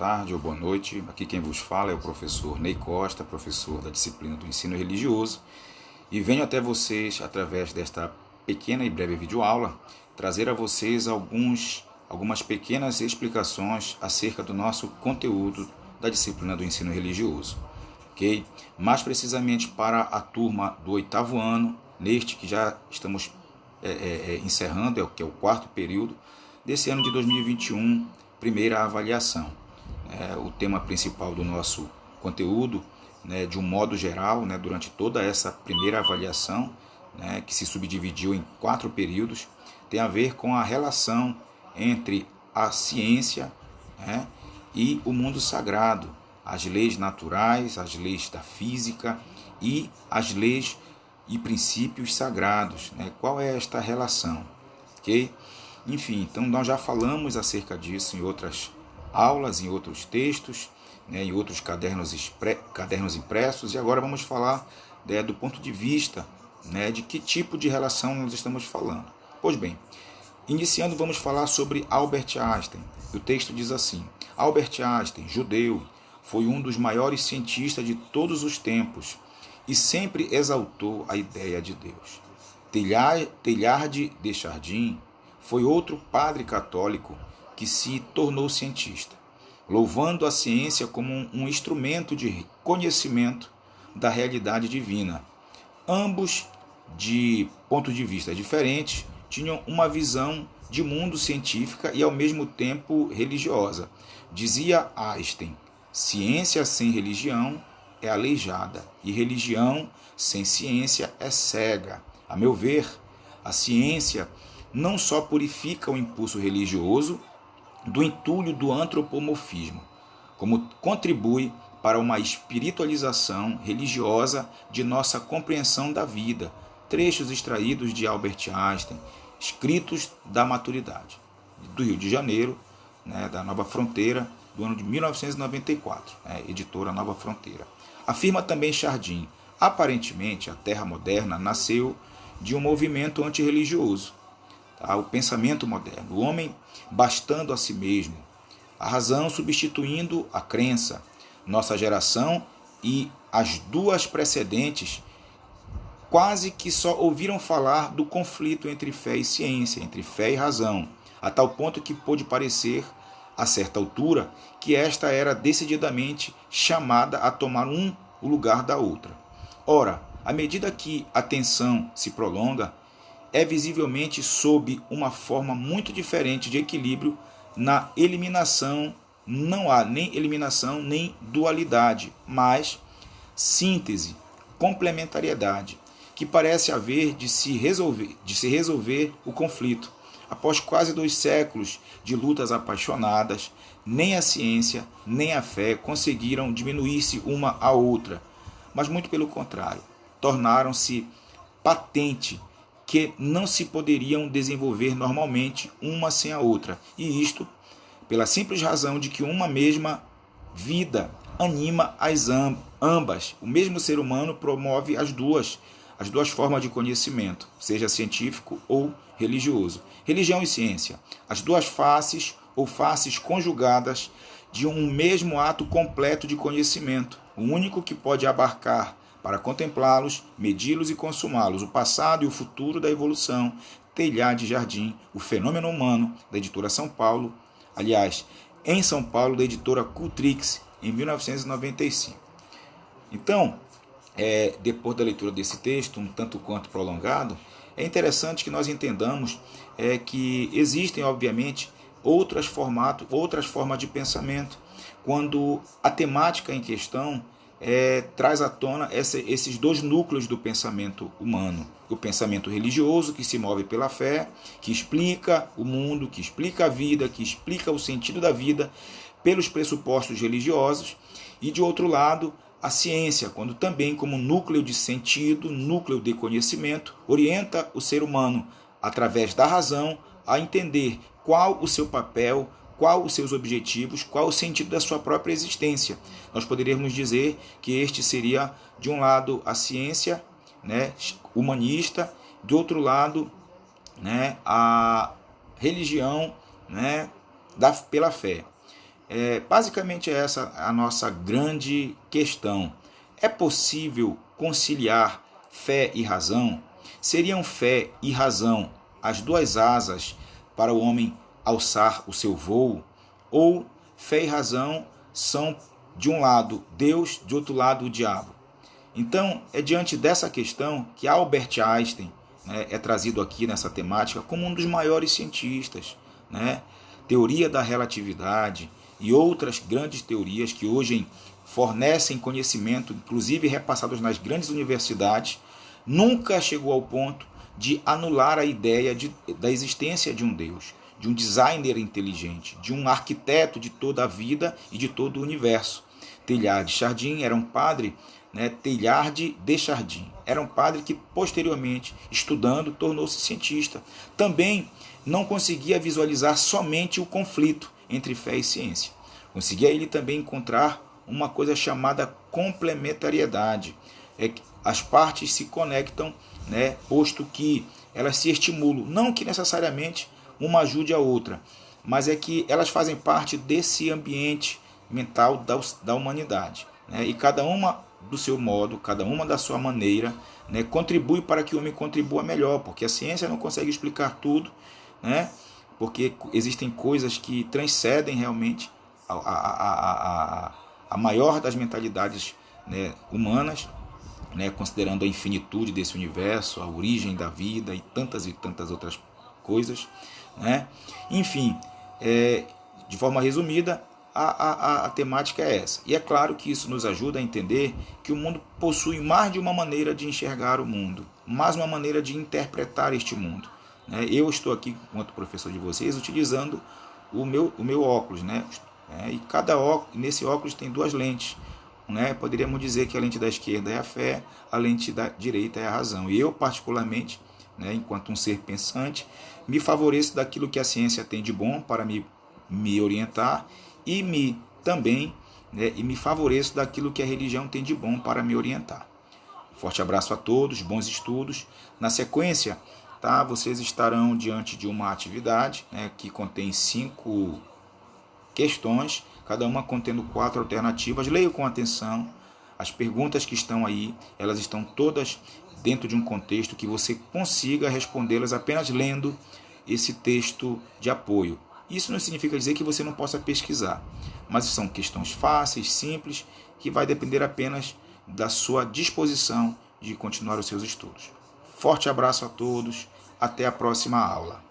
tarde ou boa noite. Aqui quem vos fala é o professor Ney Costa, professor da disciplina do ensino religioso, e venho até vocês, através desta pequena e breve videoaula, trazer a vocês algumas pequenas explicações acerca do nosso conteúdo da disciplina do ensino religioso. Ok? Mais precisamente para a turma do 8º ano, neste que já estamos encerrando, que é o 4º período desse ano de 2021, primeira avaliação. O tema principal do nosso conteúdo, de um modo geral, durante toda essa primeira avaliação, que se subdividiu em 4 períodos, tem a ver com a relação entre a ciência e o mundo sagrado, as leis naturais, as leis da física e as leis e princípios sagrados. Qual é esta relação? Ok? Enfim, então nós já falamos acerca disso em outras aulas, em outros textos, em outros cadernos impressos, e agora vamos falar do ponto de vista de que tipo de relação nós estamos falando. Pois bem, iniciando vamos falar sobre Albert Einstein. O texto diz assim: Albert Einstein, judeu, foi um dos maiores cientistas de todos os tempos e sempre exaltou a ideia de Deus. Teilhard de Chardin foi outro padre católico que se tornou cientista, louvando a ciência como um instrumento de conhecimento da realidade divina. Ambos, de pontos de vista diferentes, tinham uma visão de mundo científica e ao mesmo tempo religiosa. Dizia Einstein: ciência sem religião é aleijada e religião sem ciência é cega. A meu ver, a ciência não só purifica o impulso religioso do entulho do antropomorfismo, como contribui para uma espiritualização religiosa de nossa compreensão da vida. Trechos extraídos de Albert Einstein, escritos da maturidade, do Rio de Janeiro, da Nova Fronteira, do ano de 1994, editora Nova Fronteira. Afirma também Chardin: aparentemente a Terra moderna nasceu de um movimento antirreligioso. O pensamento moderno, o homem bastando a si mesmo, a razão substituindo a crença. Nossa geração e as duas precedentes quase que só ouviram falar do conflito entre fé e ciência, entre fé e razão, a tal ponto que pôde parecer, a certa altura, que esta era decididamente chamada a tomar o lugar da outra. Ora, à medida que a tensão se prolonga, é visivelmente sob uma forma muito diferente de equilíbrio na eliminação. Não há nem eliminação nem dualidade, mas síntese, complementariedade, que parece haver de se resolver o conflito. Após quase 2 séculos de lutas apaixonadas, nem a ciência nem a fé conseguiram diminuir-se uma à outra, mas muito pelo contrário, tornaram-se patente que não se poderiam desenvolver normalmente uma sem a outra, e isto pela simples razão de que uma mesma vida anima as ambas. O mesmo ser humano promove as duas formas de conhecimento, seja científico ou religioso. Religião e ciência, as duas faces ou faces conjugadas de um mesmo ato completo de conhecimento, o único que pode abarcar para contemplá-los, medi-los e consumá-los, o passado e o futuro da evolução. Teilhard de Chardin, O Fenômeno Humano, da editora São Paulo, em São Paulo, da editora Cultrix, em 1995. Então, depois da leitura desse texto, um tanto quanto prolongado, é interessante que nós entendamos que existem, obviamente, outras formas de pensamento, quando a temática em questão traz à tona esses 2 núcleos do pensamento humano. O pensamento religioso, que se move pela fé, que explica o mundo, que explica a vida, que explica o sentido da vida pelos pressupostos religiosos, e de outro lado, a ciência, quando também como núcleo de sentido, núcleo de conhecimento, orienta o ser humano, através da razão, a entender qual o seu papel, qual os seus objetivos, qual o sentido da sua própria existência. Nós poderíamos dizer que este seria, de um lado, a ciência humanista, de outro lado, a religião pela fé. Basicamente é essa a nossa grande questão. É possível conciliar fé e razão? Seriam fé e razão as duas asas para o homem alçar o seu voo? Ou fé e razão são de um lado Deus, de outro lado o diabo? Então, é diante dessa questão que Albert Einstein, né, é trazido aqui nessa temática como um dos maiores cientistas, né? Teoria da relatividade e outras grandes teorias que hoje fornecem conhecimento, inclusive repassados nas grandes universidades, nunca chegou ao ponto de anular a ideia da existência de um Deus, de um designer inteligente, de um arquiteto de toda a vida e de todo o universo. Teilhard de Chardin era um padre, Teilhard de Chardin era um padre que posteriormente, estudando, tornou-se cientista. Também não conseguia visualizar somente o conflito entre fé e ciência. Conseguia ele também encontrar uma coisa chamada complementariedade. As partes se conectam, posto que elas se estimulam. Não que necessariamente uma ajude a outra, mas é que elas fazem parte desse ambiente mental da humanidade. E cada uma do seu modo, cada uma da sua maneira, contribui para que o homem contribua melhor, porque a ciência não consegue explicar tudo, porque existem coisas que transcendem realmente a maior das mentalidades humanas, considerando a infinitude desse universo, a origem da vida e tantas outras coisas. Enfim, de forma resumida, a temática é essa. E é claro que isso nos ajuda a entender que o mundo possui mais de uma maneira de enxergar o mundo, mais uma maneira de interpretar este mundo. Eu estou aqui, enquanto professor de vocês, utilizando o meu óculos, e cada óculos, nesse óculos tem duas lentes. Poderíamos dizer que a lente da esquerda é a fé, a lente da direita é a razão. E eu, particularmente, enquanto um ser pensante, me favoreço daquilo que a ciência tem de bom para me orientar e me favoreço daquilo que a religião tem de bom para me orientar. Forte abraço a todos, bons estudos. Na sequência, vocês estarão diante de uma atividade que contém 5 questões, cada uma contendo 4 alternativas. Leio com atenção. As perguntas que estão aí, elas estão todas dentro de um contexto que você consiga respondê-las apenas lendo esse texto de apoio. Isso não significa dizer que você não possa pesquisar, mas são questões fáceis, simples, que vai depender apenas da sua disposição de continuar os seus estudos. Forte abraço a todos, até a próxima aula.